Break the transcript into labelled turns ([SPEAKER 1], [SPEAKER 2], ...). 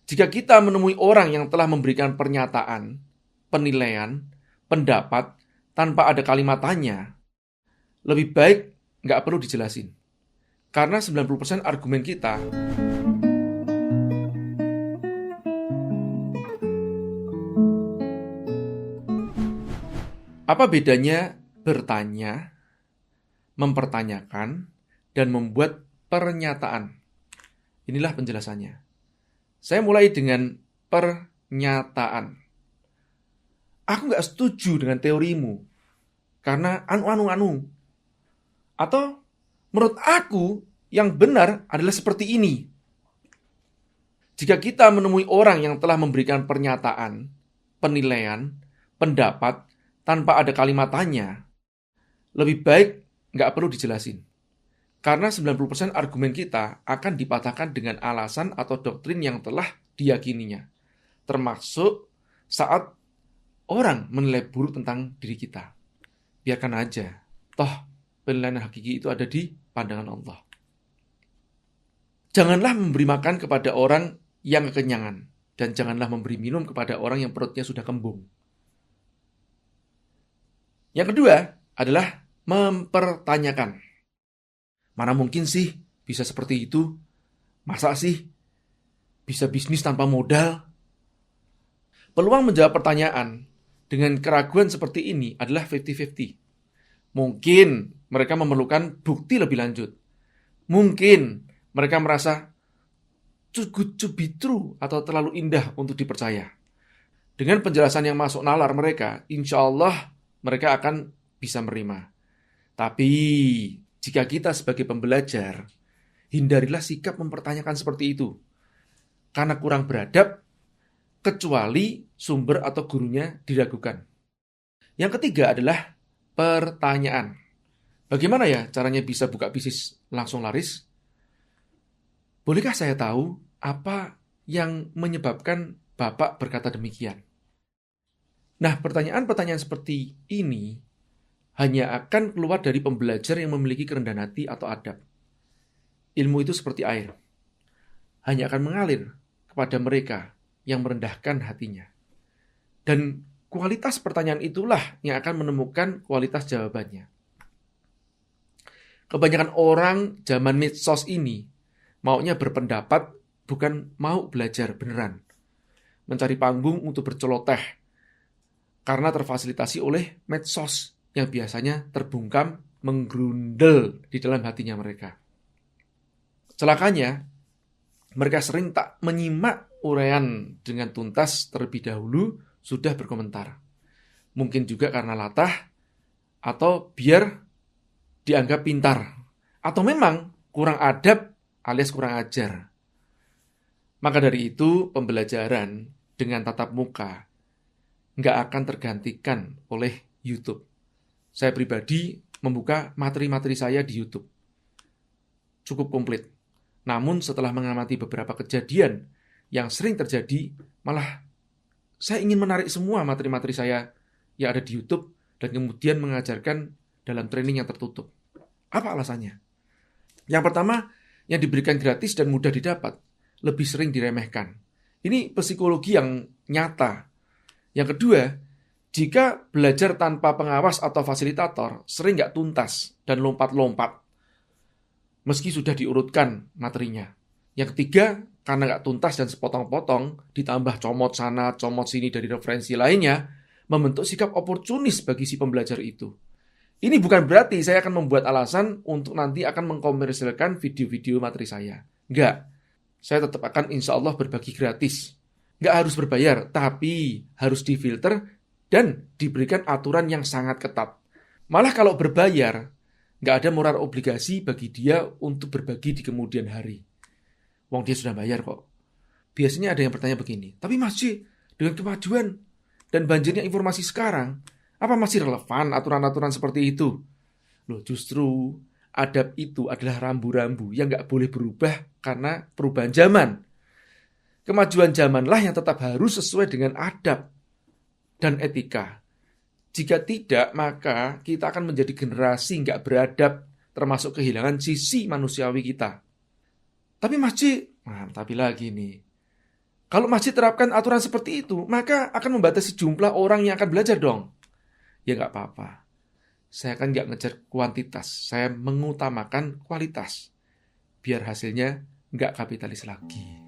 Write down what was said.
[SPEAKER 1] Jika kita menemui orang yang telah memberikan pernyataan, penilaian, pendapat tanpa ada kalimat tanya, lebih baik nggak perlu dijelasin. Karena 90% argumen kita apa bedanya bertanya, mempertanyakan, dan membuat pernyataan? Inilah penjelasannya. Saya mulai dengan pernyataan. Aku nggak setuju dengan teorimu, karena anu. Atau menurut aku yang benar adalah seperti ini. Jika kita menemui orang yang telah memberikan pernyataan, penilaian, pendapat tanpa ada kalimat tanya, lebih baik nggak perlu dijelasin. Karena 90% argumen kita akan dipatahkan dengan alasan atau doktrin yang telah diyakininya. Termasuk saat orang menilai buruk tentang diri kita. Biarkan aja. Toh, penilaian hakiki itu ada di pandangan Allah. Janganlah memberi makan kepada orang yang kekenyangan. Dan janganlah memberi minum kepada orang yang perutnya sudah kembung. Yang kedua adalah mempertanyakan. Mana mungkin sih bisa seperti itu? Masa sih bisa bisnis tanpa modal? Peluang menjawab pertanyaan dengan keraguan seperti ini adalah 50-50. Mungkin mereka memerlukan bukti lebih lanjut. Mungkin mereka merasa too good to be true atau terlalu indah untuk dipercaya. Dengan penjelasan yang masuk nalar mereka, insya Allah mereka akan bisa menerima. Tapi jika kita sebagai pembelajar, hindarilah sikap mempertanyakan seperti itu. Karena kurang beradab, kecuali sumber atau gurunya diragukan. Yang ketiga adalah pertanyaan. Bagaimana ya caranya bisa buka bisnis langsung laris? Bolehkah saya tahu apa yang menyebabkan Bapak berkata demikian? Nah, pertanyaan-pertanyaan seperti ini hanya akan keluar dari pembelajar yang memiliki kerendahan hati atau adab. Ilmu itu seperti air. Hanya akan mengalir kepada mereka yang merendahkan hatinya. Dan kualitas pertanyaan itulah yang akan menemukan kualitas jawabannya. Kebanyakan orang zaman medsos ini maunya berpendapat, bukan mau belajar beneran. Mencari panggung untuk berceloteh. Karena terfasilitasi oleh medsos yang biasanya terbungkam, menggerundel di dalam hatinya mereka. Celakanya, mereka sering tak menyimak uraian dengan tuntas terlebih dahulu, sudah berkomentar. Mungkin juga karena latah, atau biar dianggap pintar, atau memang kurang adab alias kurang ajar. Maka dari itu, pembelajaran dengan tatap muka nggak akan tergantikan oleh YouTube. Saya pribadi membuka materi-materi saya di YouTube. Cukup komplit. Namun setelah mengamati beberapa kejadian yang sering terjadi, malah saya ingin menarik semua materi-materi saya yang ada di YouTube dan kemudian mengajarkan dalam training yang tertutup. Apa alasannya? Yang pertama, yang diberikan gratis dan mudah didapat, lebih sering diremehkan. Ini psikologi yang nyata. Yang kedua, jika belajar tanpa pengawas atau fasilitator, sering nggak tuntas dan lompat-lompat, meski sudah diurutkan materinya. Yang ketiga, karena nggak tuntas dan sepotong-potong, ditambah comot sana, comot sini dari referensi lainnya, membentuk sikap oportunis bagi si pembelajar itu. Ini bukan berarti saya akan membuat alasan untuk nanti akan mengkomersilkan video-video materi saya. Nggak. Saya tetap akan insya Allah berbagi gratis. Nggak harus berbayar, tapi harus difilter dan diberikan aturan yang sangat ketat. Malah kalau berbayar, nggak ada moral obligasi bagi dia untuk berbagi di kemudian hari. Wong dia sudah bayar kok. Biasanya ada yang bertanya begini, tapi Mas J, dengan kemajuan dan banjirnya informasi sekarang, apa masih relevan aturan-aturan seperti itu? Loh, justru adab itu adalah rambu-rambu yang nggak boleh berubah karena perubahan zaman. Kemajuan zamanlah yang tetap harus sesuai dengan adab dan etika. Jika tidak, maka kita akan menjadi generasi nggak beradab, termasuk kehilangan sisi manusiawi kita. Tapi Mas Ci, tapi lagi nih, Kalau masjid terapkan aturan seperti itu, maka akan membatasi jumlah orang yang akan belajar dong. Ya nggak apa-apa. Saya kan nggak ngejar kuantitas, saya mengutamakan kualitas. Biar hasilnya nggak kapitalis lagi.